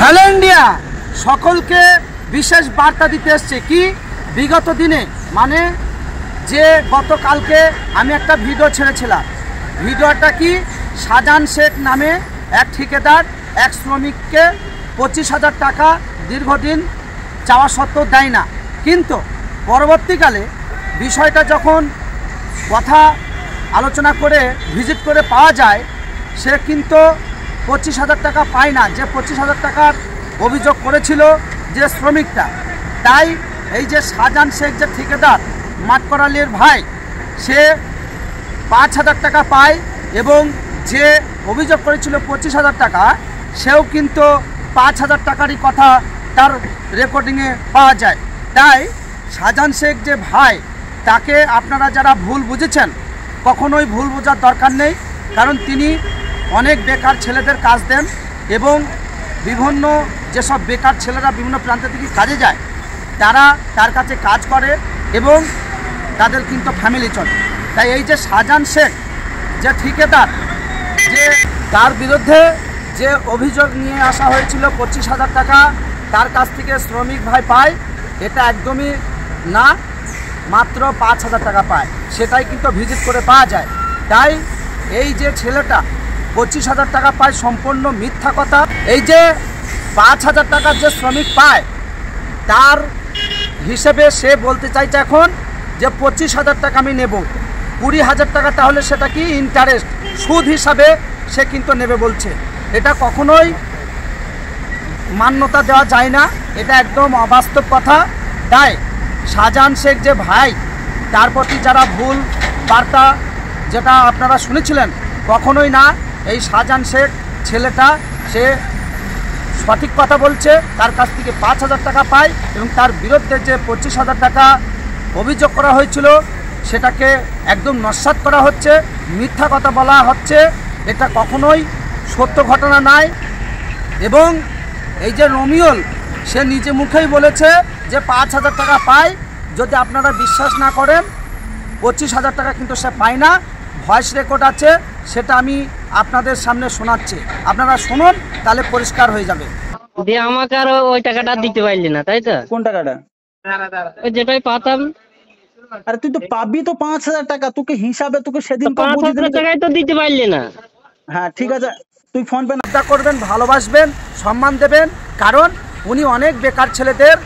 Hello India সকলকে বিশেষ বার্তা দিতে এসছে কি বিগত দিনে মানে যে গতকালকে আমি একটা ভিডিও ছেড়েছিলাম। ভিডিওটা কি শাহজাহান শেখ নামে এক ঠিকাদার এক শ্রমিককে 25,000 টাকা দীর্ঘদিন চাওয়া সত্ত্বেও দেয় না, কিন্তু পরবর্তীকালে বিষয়টা যখন কথা আলোচনা করে ভিজিট করে পাওয়া যায় সে কিন্তু 25,000 টাকা পায় না, যে 25,000 টাকার অভিযোগ করেছিল যে শ্রমিকটা। তাই এই যে শাহজাহান শেখ যে ঠিকাদার মাঠকরালির ভাই সে 5,000 টাকা পায় এবং যে অভিযোগ করেছিল 25,000 টাকা সেও কিন্তু 5,000 টাকারই কথা তার রেকর্ডিংয়ে পাওয়া যায়। তাই শাহজাহান শেখ যে ভাই তাকে আপনারা যারা ভুল বুঝেছেন কখনোই ভুল বোঝার দরকার নেই, কারণ তিনি অনেক বেকার ছেলেদের কাজ দেন এবং বিভিন্ন যেসব বেকার ছেলেরা বিভিন্ন প্রান্ত থেকে কাজে যায় তারা তার কাছে কাজ করে এবং তাদের কিন্তু ফ্যামিলি চলে। তাই এই যে শাহজাহান শেখ যে ঠিকাদার যে তার বিরুদ্ধে যে অভিযোগ নিয়ে আসা হয়েছিল 25,000 টাকা তার কাছ থেকে শ্রমিক ভাই পায়, এটা একদমই না, মাত্র 5,000 টাকা পায়, সেটাই কিন্তু ভিজিট করে পাওয়া যায়। তাই এই যে ছেলেটা 25,000 টাকা পায় সম্পূর্ণ মিথ্যা কথা। এই যে 5,000 টাকা যে শ্রমিক পায় তার হিসেবে সে বলতে চাইছে এখন যে 25,000 টাকা আমি নেব, 20,000 টাকা তাহলে সেটা কি ইন্টারেস্ট সুদ হিসাবে সে কিন্তু নেবে বলছে। এটা কখনোই মান্যতা দেওয়া যায় না, এটা একদম অবাস্তব কথা। তাই শাহজাহান শেখ যে ভাই তার প্রতি যারা ভুল বার্তা যেটা আপনারা শুনেছিলেন, কখনোই না। এই শাহজাহান শেখ ছেলেটা সে সঠিক কথা বলছে, তার কাছ থেকে 5,000 টাকা পায় এবং তার বিরুদ্ধে যে 25,000 টাকা অভিযোগ করা হয়েছিল সেটাকে একদম নস্যাৎ করা হচ্ছে, মিথ্যা কথা বলা হচ্ছে, এটা কখনোই সত্য ঘটনা নয়। এবং এই যে রমিউল সে নিজে মুখেই বলেছে যে 5,000 টাকা পায়, যদি আপনারা বিশ্বাস না করেন 25,000 টাকা কিন্তু সে পায় না, ভয়েস রেকর্ড আছে, সেটা আমি আপনাদের সামনে শোনাচ্ছি, আপনারা শুনুন তাহলে পরিষ্কার হয়ে যাবে। দিয়ে আমাকে আর ওই টাকাটা দিতে পারলি না, তাই তো? কোন টাকাটা? ওই যেটাই পাতাম। আরে তুই তো পাবি তো 5,000 টাকা, তোকে হিসাবে তোকে সেদিন 5,000 টাকাই তো দিতে পারলি না। হ্যাঁ ঠিক আছে, তুই ফোন পে না করবেন, ভালোবাসবেন, সম্মান দেবেন, কারণ উনি অনেক বেকার ছেলেদের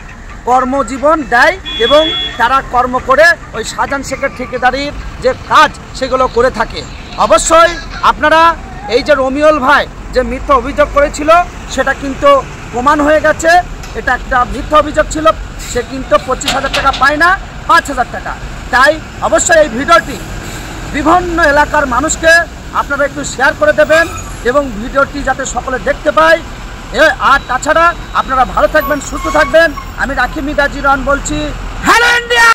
কর্মজীবন দেয় এবং তারা কর্ম করে ওই শাহজাহান শেখের ঠিকাদারির যে কাজ সেগুলো করে থাকে। অবশ্যই আপনারা এই যে রমিউল ভাই যে মিথ্যা অভিযোগ করেছিল সেটা কিন্তু প্রমাণ হয়ে গেছে, এটা একটা মিথ্যা অভিযোগ ছিল, সে কিন্তু 25,000 টাকা পায় না, 5,000 টাকা। তাই অবশ্যই এই ভিডিওটি বিভিন্ন এলাকার মানুষকে আপনারা একটু শেয়ার করে দেবেন এবং ভিডিওটি যাতে সকলে দেখতে পায়। আর তাছাড়া আপনারা ভালো থাকবেন, সুস্থ থাকবেন। আমি রাকিব মিরাজি রন বলছি, হ্যালো ইন্ডিয়া।